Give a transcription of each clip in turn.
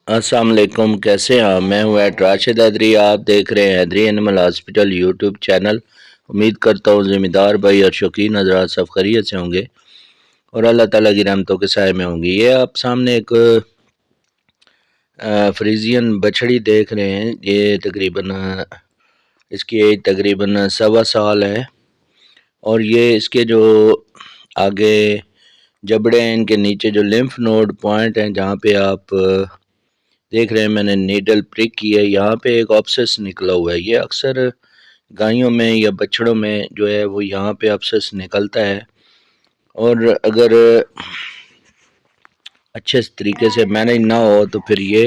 السلام علیکم، کیسے ہیں آپ؟ میں ہوں راشد حیدری، آپ دیکھ رہے ہیں حیدری اینیمل ہاسپٹل یوٹیوب چینل۔ امید کرتا ہوں ذمہ دار بھائی اور شوقین حضرات سب خیریت سے ہوں گے اور اللہ تعالیٰ کی رحمتوں کے سائے میں ہوں گی۔ یہ آپ سامنے ایک فریزین بچڑی دیکھ رہے ہیں، یہ تقریباً اس کی ایج تقریباً 1.25 سال ہے، اور یہ اس کے جو آگے جبڑے ہیں، ان کے نیچے جو لمف نوڈ پوائنٹ ہیں جہاں پہ آپ دیکھ رہے ہیں میں نے نیڈل پرک کی ہے، یہاں پہ ایک آپسس نکلا ہوا ہے۔ یہ اکثر گائیوں میں یا بچڑوں میں جو ہے وہ یہاں پہ آپسس نکلتا ہے، اور اگر اچھے طریقے سے مینج نہ ہو تو پھر یہ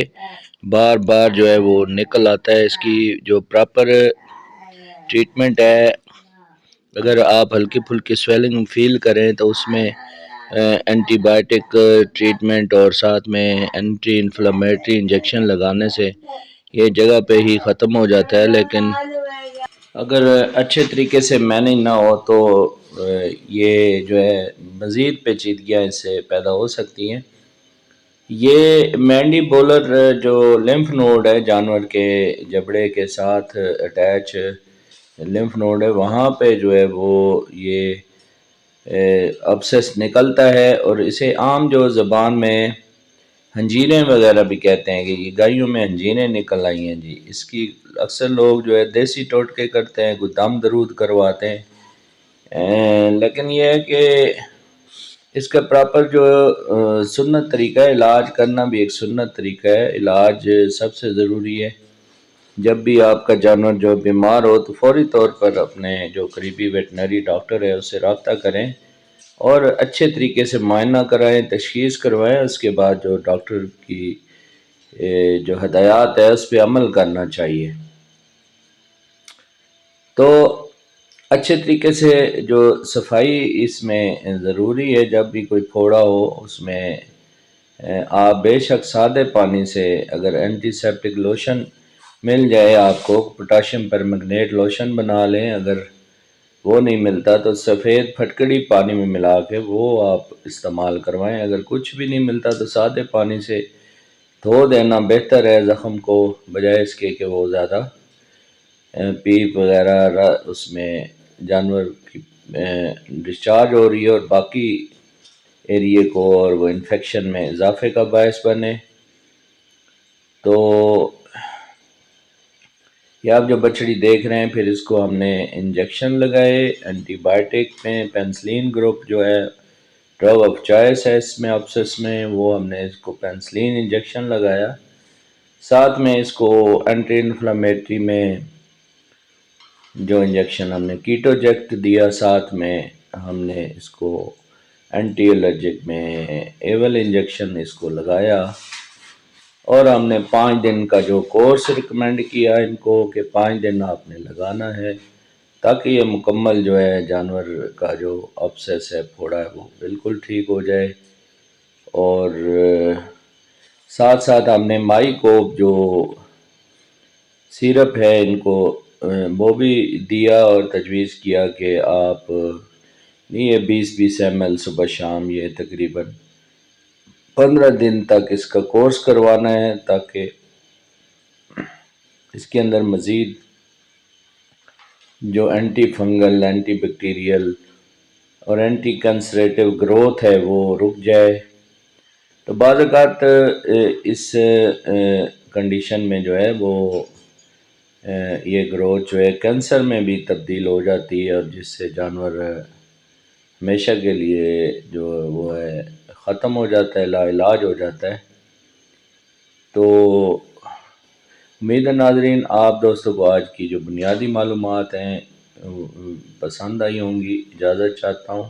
بار بار جو ہے وہ نکل آتا ہے۔ اس کی جو پراپر ٹریٹمنٹ ہے، اگر آپ ہلکی پھلکی سویلنگ فیل کریں تو اس میں اینٹی بائیوٹک ٹریٹمنٹ اور ساتھ میں اینٹی انفلامیٹری انجیکشن لگانے سے یہ جگہ پہ ہی ختم ہو جاتا ہے، لیکن اگر اچھے طریقے سے مینج نہ ہو تو یہ جو ہے مزید پیچیدگیاں اس سے پیدا ہو سکتی ہیں۔ یہ مینڈی بولر جو لمف نوڈ ہے جانور کے جبڑے کے ساتھ اٹیچ لمف نوڈ ہے، وہاں پہ جو ہے وہ یہ ابسس نکلتا ہے، اور اسے عام جو زبان میں ہنجیریں وغیرہ بھی کہتے ہیں کہ یہ گائیوں میں ہنجیریں نکل آئی ہیں جی۔ اس کی اکثر لوگ جو ہے دیسی ٹوٹکے کرتے ہیں، کوئی دم درود کرواتے ہیں، لیکن یہ ہے کہ اس کا پراپر جو سنت طریقہ ہے علاج کرنا بھی ایک سنت طریقہ ہے۔ علاج سب سے ضروری ہے۔ جب بھی آپ کا جانور جو بیمار ہو تو فوری طور پر اپنے جو قریبی ویٹنری ڈاکٹر ہے اس سے رابطہ کریں اور اچھے طریقے سے معائنہ کرائیں، تشخیص کروائیں۔ اس کے بعد جو ڈاکٹر کی جو ہدایات ہے اس پہ عمل کرنا چاہیے۔ تو اچھے طریقے سے جو صفائی اس میں ضروری ہے، جب بھی کوئی پھوڑا ہو اس میں آپ بے شک سادے پانی سے اگر اینٹی سیپٹک لوشن مل جائے آپ کو، پوٹاشیم پرمنگنیٹ لوشن بنا لیں، اگر وہ نہیں ملتا تو سفید پھٹکڑی پانی میں ملا کے وہ آپ استعمال کروائیں۔ اگر کچھ بھی نہیں ملتا تو سادے پانی سے دھو دینا بہتر ہے زخم کو، بجائے اس کے کہ وہ زیادہ پیپ وغیرہ اس میں جانور کی ڈسچارج ہو رہی ہے اور باقی ایریے کو اور وہ انفیکشن میں اضافے کا باعث بنے۔ تو یہ آپ جو بچڑی دیکھ رہے ہیں، پھر اس کو ہم نے انجیکشن لگائے اینٹی بائیوٹک میں، پینسلین گروپ جو ہے ڈرگ آف چوائس ہے اس میں آپسس میں، وہ ہم نے اس کو پینسلین انجیکشن لگایا، ساتھ میں اس کو اینٹی انفلامیٹری میں جو انجیکشن ہم نے کیٹو جیکٹ دیا، ساتھ میں ہم نے اس کو اینٹی الرجک میں ایول انجیکشن اس کو لگایا، اور ہم نے 5 دن کا جو کورس ریکمینڈ کیا ان کو کہ 5 دن آپ نے لگانا ہے، تاکہ یہ مکمل جو ہے جانور کا جو ابسس ہے، پھوڑا ہے، وہ بالکل ٹھیک ہو جائے۔ اور ساتھ ساتھ ہم نے مائی کوب جو سیرپ ہے ان کو وہ بھی دیا اور تجویز کیا کہ آپ یہ 20 ایم ایل صبح شام یہ تقریباً 15 دن تک اس کا کورس کروانا ہے، تاکہ اس کے اندر مزید جو اینٹی فنگل، اینٹی بیکٹیریل اور اینٹی کنسریٹیو گروتھ ہے وہ رک جائے۔ تو بعض اوقات اس کنڈیشن میں جو ہے وہ یہ گروتھ جو ہے کینسر میں بھی تبدیل ہو جاتی ہے، اور جس سے جانور ہمیشہ کے لیے جو وہ ہے ختم ہو جاتا ہے، لا علاج ہو جاتا ہے۔ تو امید ہے ناظرین آپ دوستوں کو آج کی جو بنیادی معلومات ہیں پسند آئی ہوں گی۔ اجازت چاہتا ہوں،